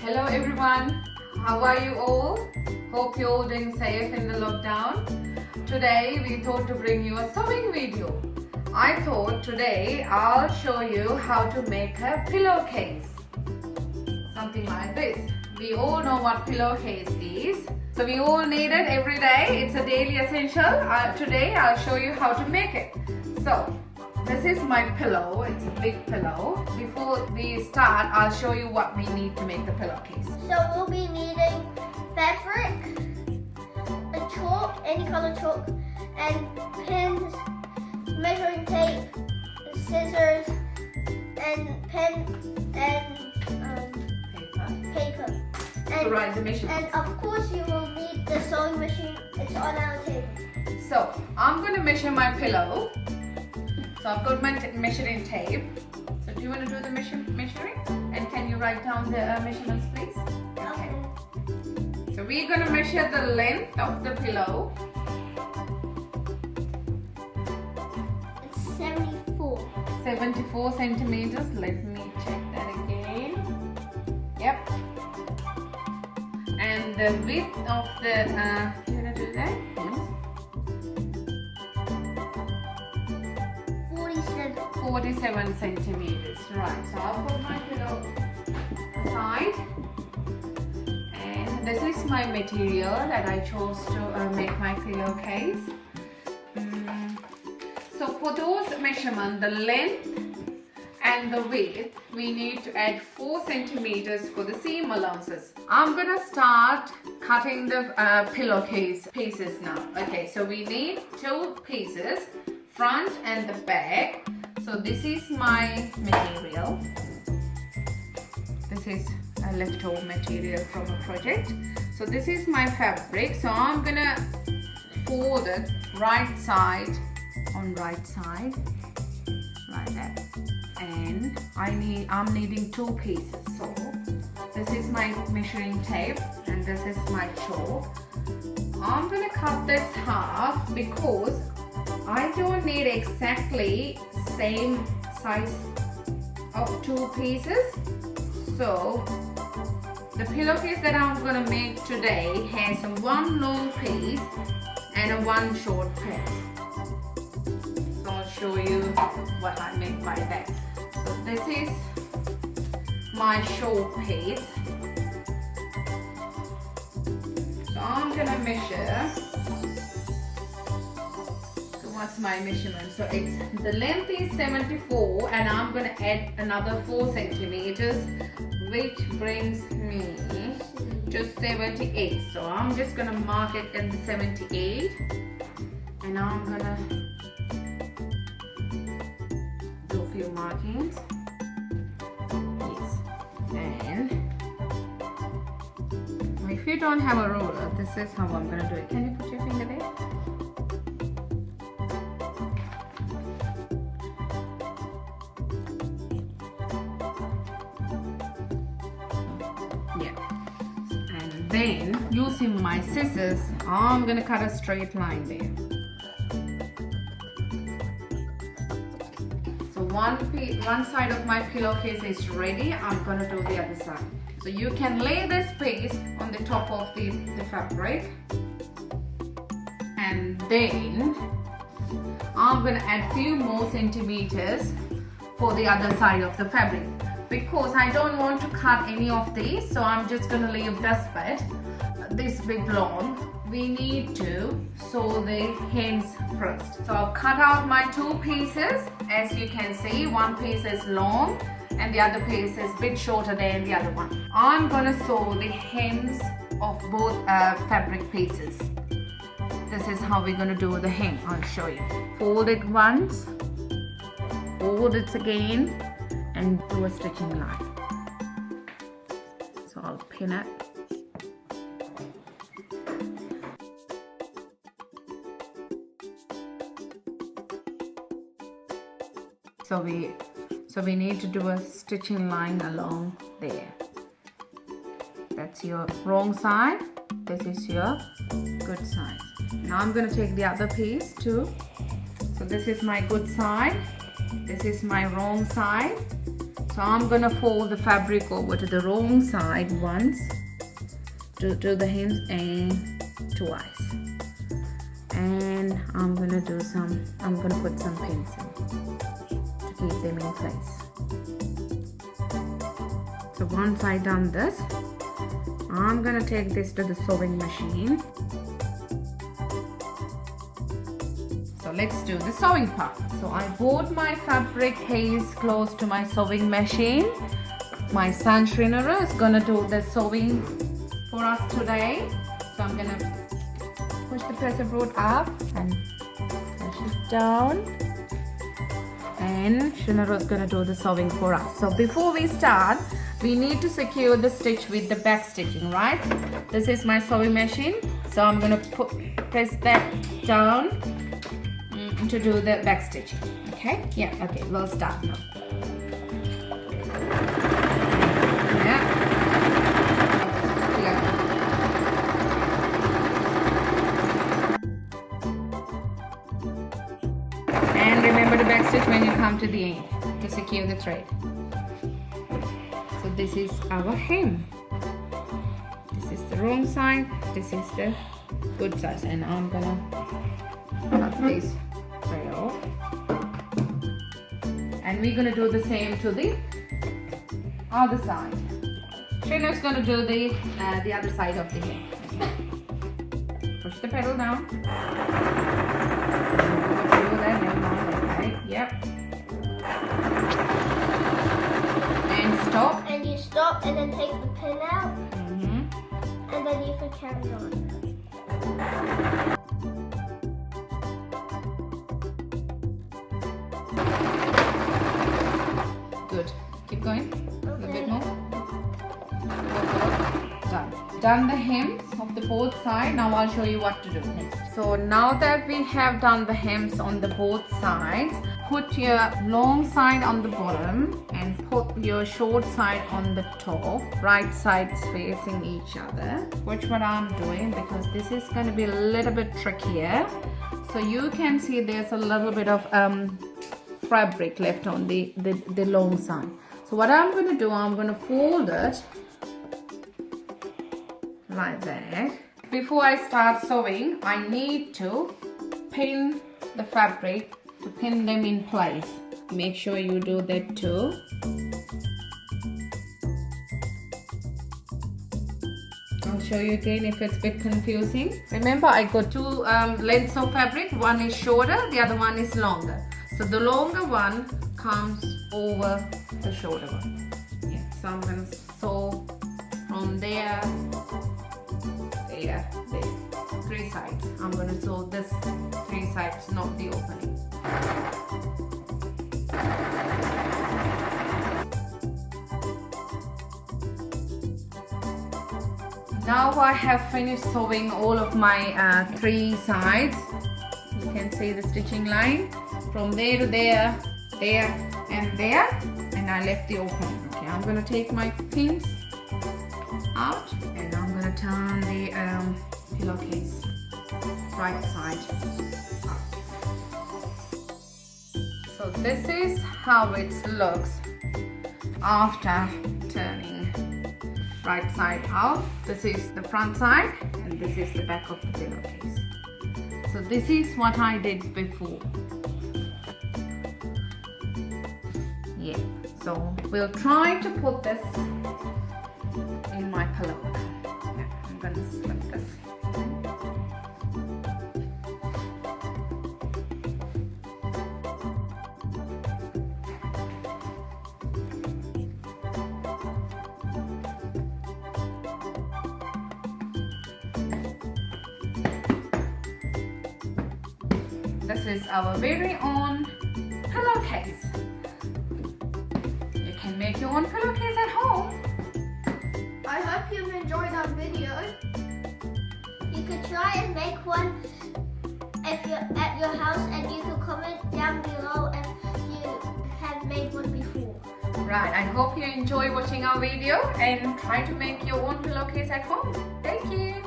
Hello everyone, how are you all? Hope you're all doing safe in the lockdown. Today we thought to bring you a sewing video. I thought today I'll show you how to make a pillowcase. Something like this. We all know what pillowcase is. So we all need it every day. It's a daily essential. Today I'll show you how to make it. So this is my pillow. It's a big pillow. Before we start, I'll show you what we need to make the pillowcase. So we'll be needing fabric, a chalk, any color chalk, and pins, measuring tape, scissors, and pen and paper. To write the measurements. And of course you will need the sewing machine. It's on our table. So I'm going to measure my pillow. So I've got my measuring tape. So do you want to do the measuring? And can you write down the measurements, please? Okay. So we're going to measure the length of the pillow. It's 74. 74 centimeters. Let me check that again. Yep. And the width of the, you want to do that? Yes. 47 centimeters. Right, so I'll put my pillow aside. And this is my material that I chose to make my pillowcase. So for those measurements, the length and the width, we need to add 4 centimeters for the seam allowances. I'm gonna start cutting the pillowcase pieces now. Okay, so we need 2 pieces, front and the back. So this is my material. This is a leftover material from a project. So this is my fabric. So I'm gonna fold it right side on right side like that. And I'm needing 2 pieces. So this is my measuring tape and this is my chalk. I'm gonna cut this half because I don't need exactly same size of 2 pieces. So the pillowcase that I'm gonna make today has 1 long piece and 1 short piece. So I'll show you what I meant by that. So this is my short piece. So I'm gonna measure. What's my measurement? So it's the length is 74 and I'm going to add another 4 centimeters, which brings me to 78. So I'm just going to mark it in the 78 and I'm going to do a few markings. Yes. And if you don't have a ruler, this is how I'm going to do it. Can you put your finger there? Then using my scissors, I'm gonna cut a straight line there. So one side of my pillowcase is ready. I'm gonna do the other side. So you can lay this piece on the top of the fabric, and then I'm gonna add few more centimeters for the other side of the fabric. Because I don't want to cut any of these, so I'm just going to leave this bit, this bit long. We need to sew the hems first. So I've cut out my 2 pieces. As you can see, one piece is long and the other piece is a bit shorter than the other one. I'm going to sew the hems of both fabric pieces. This is how we're going to do the hem. I'll show you. Fold it once, fold it again, and do a stitching line. So I'll pin it. So we need to do a stitching line along there. That's your wrong side. This is your good side. Now I'm going to take the other piece too. So this is my good side. This is my wrong side. So I'm gonna fold the fabric over to the wrong side once, to the hems, and twice. And I'm gonna put some pins in to keep them in place. So once I done this, I'm gonna take this to the sewing machine. So let's do the sewing part. So I bought my fabric case close to my sewing machine. My son Srinura is gonna do the sewing for us today. So I'm gonna push the presser board up and push it down. And Srinura is gonna do the sewing for us. So before we start, we need to secure the stitch with the back stitching, right? This is my sewing machine. So I'm gonna press that down to do the back stitching. Okay? Yeah, okay, we'll start now. Yeah. And remember the back stitch when you come to the end to secure the thread. So this is our hem. This is the wrong side, this is the good side, and I'm gonna cut this thread off. And we're gonna do the same to the other side. Shrinuk's gonna do the other side of the hem. Push the pedal down. Yep. And stop. And you stop and then take the pin out. And then you can carry on. Good. Keep going. A little bit more. Done the hems of the both sides. Now I'll show you what to do next. So now that we have done the hems on the both sides, put your long side on the bottom and put your short side on the top. Right sides facing each other. Watch what I'm doing because this is going to be a little bit trickier. So you can see there's a little bit of fabric left on the long side. So what I'm going to do, I'm going to fold it like that. Before I start sewing, I need to pin the fabric to pin them in place. Make sure you do that too. I'll show you again if it's a bit confusing. Remember, I got two lengths of fabric. One is shorter, the other one is longer. So the longer one comes over the shorter one. Yeah, so I'm going to sew from there. There. 3 sides. I'm going to sew this 3 sides, not the opening. Now I have finished sewing all of my 3 sides. You can see the stitching line from there to there, there and there, and I left the opening. Okay, I'm going to take my pins out and I'm going to turn the pillowcase right side up. So this is how it looks after turning right side out. This is the front side and this is the back of the pillowcase. So this is what I did before. Yeah, so we'll try to put this in my pillow. Yeah, I'm going to slip this. This is our very own pillowcase. You can make your own pillowcase at home. I hope you've enjoyed our video. You could try and make one if you're at your house, and you can comment down below if you have made one before. Right, I hope you enjoy watching our video and try to make your own pillowcase at home. Thank you.